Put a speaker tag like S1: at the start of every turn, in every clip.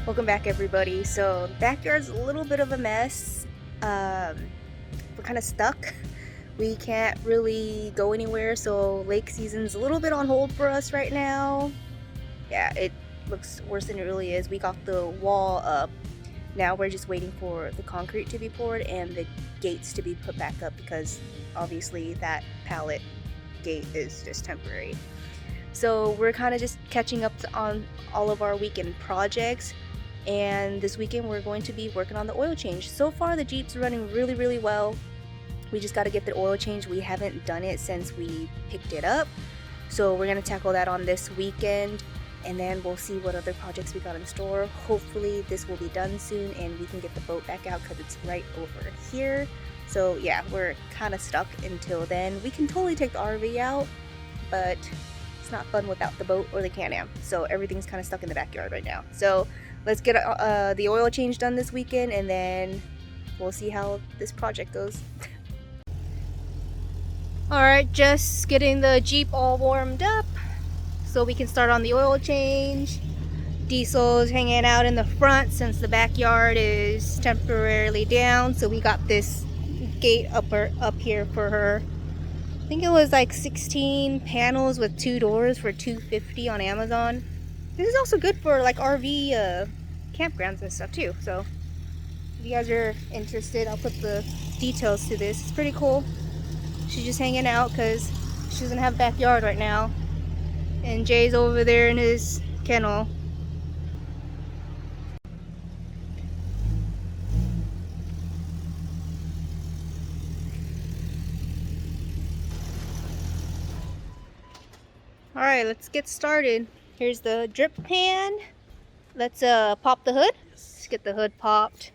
S1: Welcome back, everybody. So the backyard's a little bit of a mess. We're kind of stuck. We can't really go anywhere, so lake season's a little bit on hold for us right now. Yeah, it looks worse than it really is. We got the wall up. Now we're just waiting for the concrete to be poured and the gates to be put back up, because obviously that pallet gate is just temporary. So we're kind of just catching up on all of our weekend projects, and this weekend we're going to be working on the oil change. So far the Jeep's running really well. We just got to get the oil change. We haven't done it since we picked it up, so we're going to tackle that on this weekend, and then we'll see what other projects we got in store. Hopefully this will be done soon and we can get the boat back out, because it's right over here. So yeah, we're kind of stuck until then. We can totally take the RV out, but it's not fun without the boat or the Can-Am. So everything's kind of stuck in the backyard right now. So let's get the oil change done this weekend, and then we'll see how this project goes. Alright, just getting the Jeep all warmed up so we can start on the oil change. Diesel's hanging out in the front since the backyard is temporarily down, so we got this gate up here for her. I think it was like 16 panels with 2 doors for $250 on Amazon. This is also good for like RV campgrounds and stuff too. So if you guys are interested, I'll put the details to this. It's pretty cool. She's just hanging out because she doesn't have a backyard right now. And Jay's over there in his kennel. Alright, let's get started. Here's the drip pan. Let's pop the hood. Let's get the hood popped.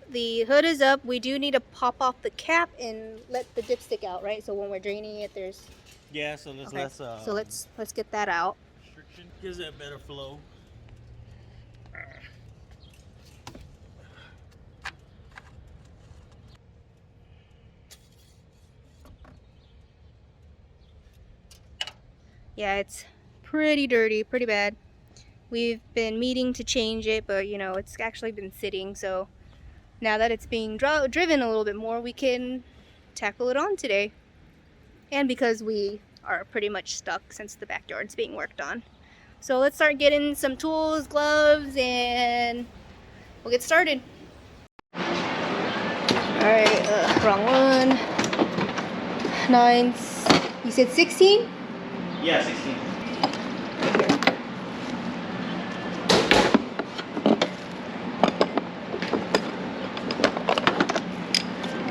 S1: The hood is up. We do need to pop off the cap and let the dipstick out, right? So when we're draining it, there's...
S2: Yeah, so there's
S1: okay.
S2: less...
S1: So let's get that out.
S2: Restriction. Gives it a better flow.
S1: Yeah, it's pretty dirty, pretty bad. We've been meaning to change it, but you know, it's actually been sitting, so now that it's being driven a little bit more, we can tackle it on today. And because we are pretty much stuck since the backyard's being worked on. So let's start getting some tools, gloves, and we'll get started. Alright, wrong one. 9, you said 16?
S2: Yeah, 16.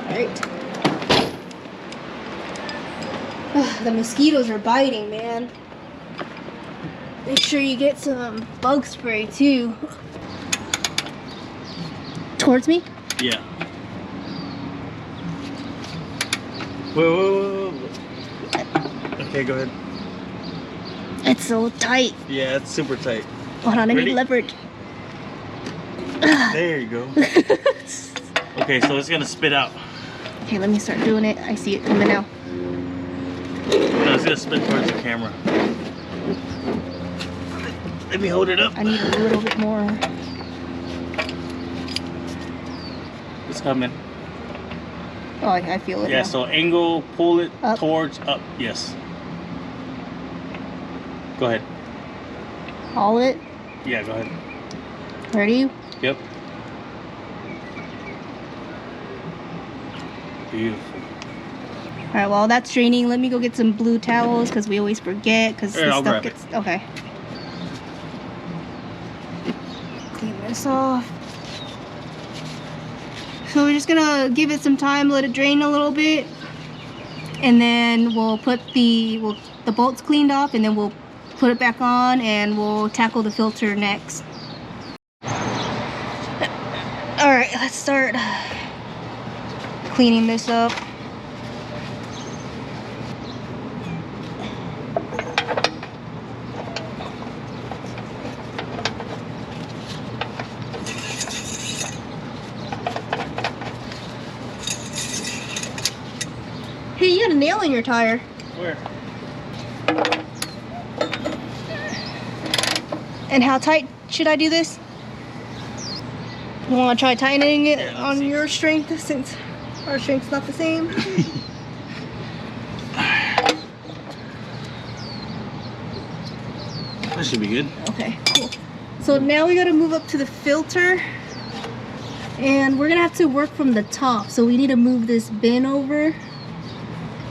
S1: Alright. The mosquitoes are biting, man. Make sure you get some bug spray too. Towards me?
S2: Yeah. Whoa. Okay, go ahead.
S1: It's so tight.
S2: Yeah, it's super tight.
S1: Hold on, I
S2: Ready?
S1: need leverage.
S2: There you go. Okay, so it's gonna spit out.
S1: Okay, let me start doing it. I see it coming out.
S2: No, it's gonna spit towards the camera. Let me hold it up.
S1: I need a little bit more.
S2: It's coming.
S1: Oh, I feel it
S2: Yeah,
S1: now.
S2: so angle, pull it
S1: Up.
S2: towards up. Yes. Go ahead.
S1: Haul it.
S2: Yeah, go ahead.
S1: Ready?
S2: Yep. Beautiful.
S1: Alright, while that's draining, let me go get some blue towels, because we always forget, because
S2: Here,
S1: this
S2: I'll
S1: stuff
S2: grab
S1: gets... Okay. Clean this off. So we're just gonna give it some time, let it drain a little bit, and then we'll put the bolts cleaned off, and then we'll put it back on, and we'll tackle the filter next. Alright, let's start cleaning this up. Hey, you got a nail in your tire.
S2: Where?
S1: And how tight should I do this? You want to try tightening it on your strength since our strength's not the same?
S2: That should be good.
S1: Okay, cool. So now we got to move up to the filter. And we're going to have to work from the top. So we need to move this bin over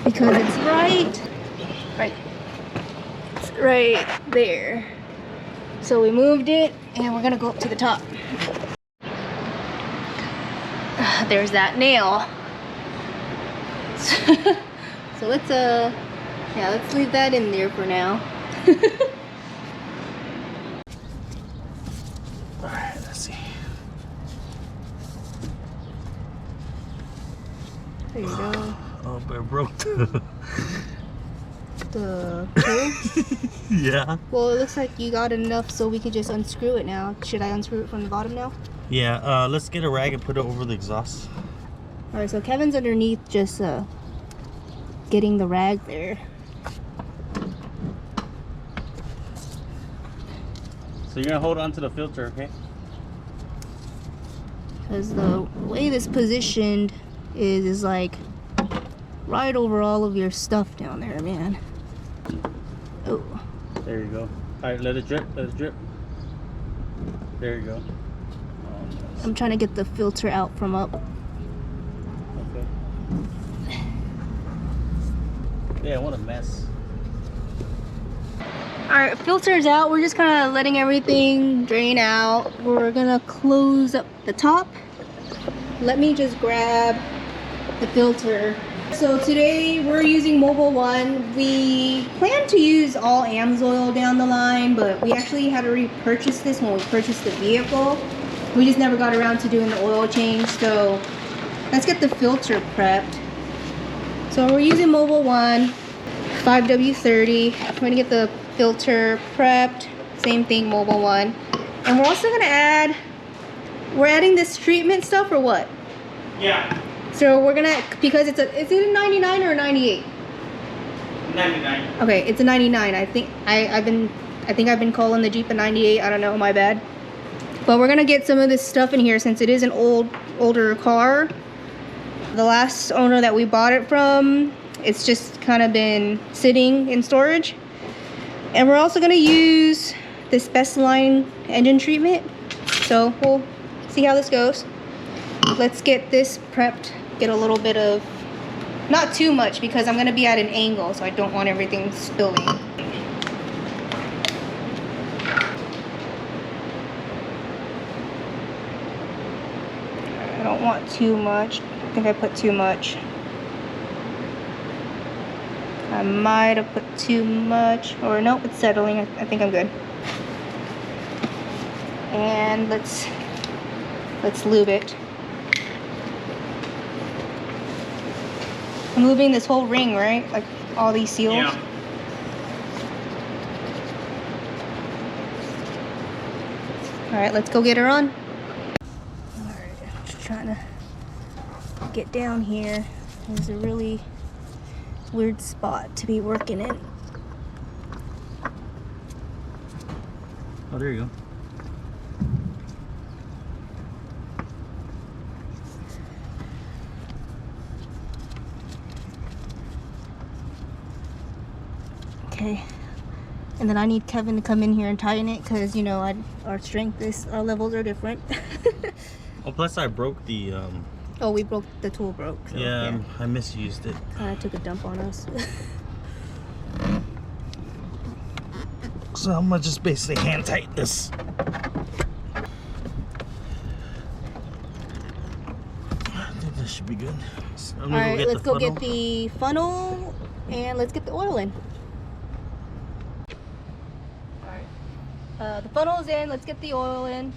S1: because it's right there. So we moved it and we're going to go up to the top. There's that nail. So let's leave that in there for now.
S2: Alright, let's see.
S1: There you go.
S2: Oh, but it broke
S1: The tool?
S2: Yeah.
S1: Well, it looks like you got enough so we could just unscrew it now. Should I unscrew it from the bottom now?
S2: Yeah, let's get a rag and put it over the exhaust.
S1: Alright, so Kevin's underneath just getting the rag there.
S2: So you're gonna hold on to the filter, okay?
S1: Because the way this positioned is like right over all of your stuff down there, man. Oh.
S2: There you go. Alright, let it drip, let it drip. There you go. Oh, nice.
S1: I'm trying to get the filter out from up.
S2: Okay. Yeah, what a mess.
S1: Alright, filter's out. We're just kind of letting everything drain out. We're gonna close up the top. Let me just grab the filter. So today we're using Mobile One. We plan to use all AMSOIL down the line, but we actually had to repurchase this when we purchased the vehicle. We just never got around to doing the oil change, so let's get the filter prepped. So we're using Mobile One 5W30. I'm going to get the filter prepped. Same thing, Mobile One. And we're also going to add, we're adding this treatment stuff or what?
S2: Yeah.
S1: So we're gonna, because is it a 99 or a 98?
S2: 99.
S1: Okay, it's a 99. I think I've been calling the Jeep a 98. I don't know, my bad. But we're gonna get some of this stuff in here since it is an older car. The last owner that we bought it from, it's just kind of been sitting in storage. And we're also gonna use this Best Line engine treatment. So we'll see how this goes. Let's get this prepped. Get a little bit of, not too much because I'm gonna be at an angle, so I don't want everything spilling. I don't want too much. I think I put too much. I might have put too much, or nope, it's settling. I think I'm good. And let's lube it. I'm moving this whole ring, right? Like all these seals?
S2: Yeah.
S1: Alright, let's go get her on. Alright, I'm just trying to get down here. There's a really weird spot to be working in.
S2: Oh, there you go.
S1: Okay, and then I need Kevin to come in here and tighten it because you know our our levels are different.
S2: Oh, plus I broke the
S1: Oh, the tool broke. So,
S2: yeah, I misused it.
S1: Kind of took a dump on us.
S2: So I'm gonna just basically hand tighten this. I think this should be good. So I'm gonna
S1: Alright, let's get the funnel and let's get the oil in. The funnel's in, let's get the oil in, and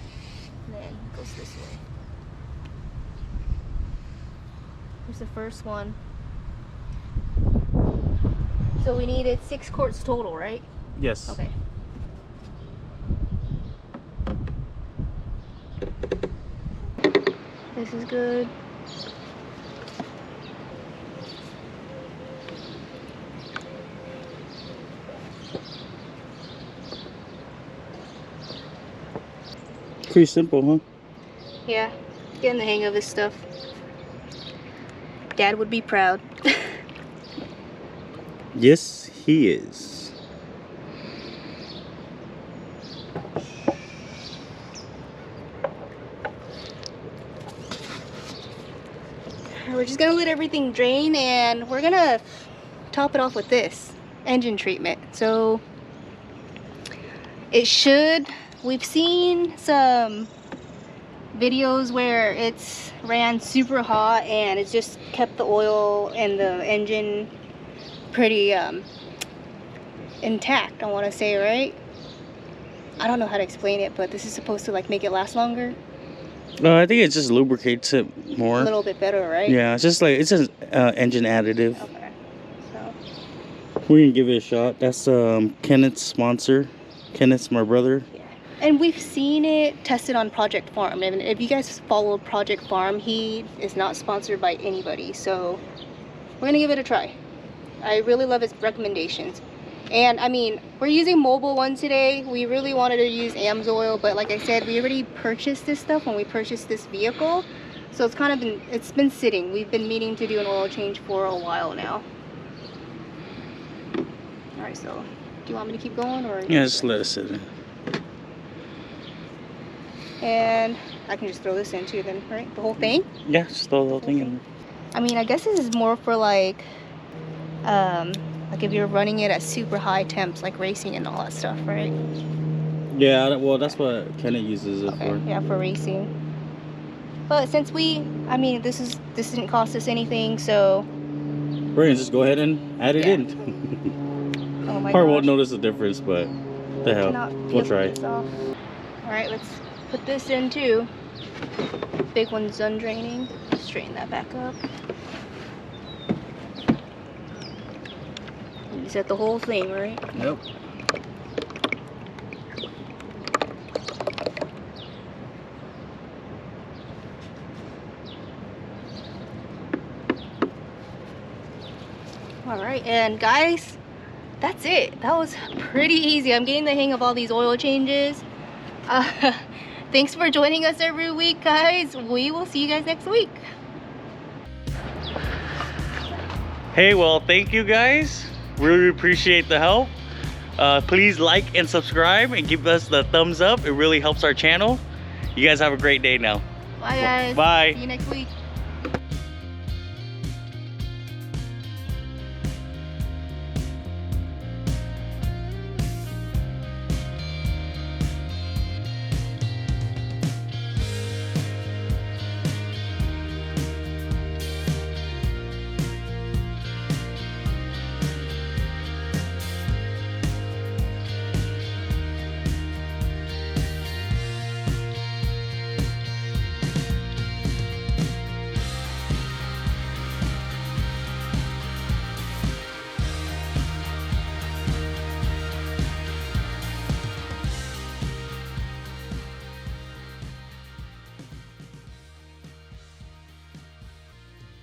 S1: then it goes this way. Here's the first one. So we needed 6 quarts total, right?
S2: Yes.
S1: Okay. This is good.
S2: Pretty simple, huh?
S1: Yeah, getting the hang of this stuff. Dad would be proud.
S2: Yes, he is.
S1: We're just gonna let everything drain, and we're gonna top it off with this engine treatment. So it should, we've seen some videos where it's ran super hot and it's just kept the oil and the engine pretty intact, I want to say, right? I don't know how to explain it, but this is supposed to like make it last longer.
S2: No, I think it just lubricates it more.
S1: A little bit better, right?
S2: Yeah, it's just like, it's an engine additive.
S1: Okay, so
S2: We're gonna give it a shot. That's Kenneth's sponsor. Kenneth's my brother.
S1: yeah. And we've seen it tested on Project Farm. And if you guys follow Project Farm, he is not sponsored by anybody. So we're gonna give it a try. I really love his recommendations. And I mean, we're using Mobile One today. We really wanted to use AMSOIL, but like I said, we already purchased this stuff when we purchased this vehicle. So it's kind of been, it's been sitting. We've been meaning to do an oil change for a while now. All right, so do you want me to keep going, or?
S2: Yeah, just let it sit in.
S1: And I can just throw this in too then, right? The whole thing?
S2: Yeah, just throw the whole thing in.
S1: I mean, I guess this is more for like if you're running it at super high temps, like racing and all that stuff, right?
S2: Yeah, well, that's what Kenneth uses it for.
S1: Yeah, for racing. But since I mean, this didn't cost us anything, so
S2: we're gonna just go ahead and add it in.
S1: Oh my
S2: Probably
S1: gosh.
S2: won't notice the difference, but the hell, we'll try.
S1: All right, let's put this in too. Big one's done draining. Straighten that back up. You set the whole thing, right?
S2: Yep.
S1: All right, and guys, that's it. That was pretty easy. I'm getting the hang of all these oil changes. Thanks for joining us every week, guys. We will see you guys next week.
S2: Hey, well, thank you guys. Really appreciate the help. Please like and subscribe and give us the thumbs up. It really helps our channel. You guys have a great day now.
S1: Bye, guys.
S2: Bye.
S1: See you next week.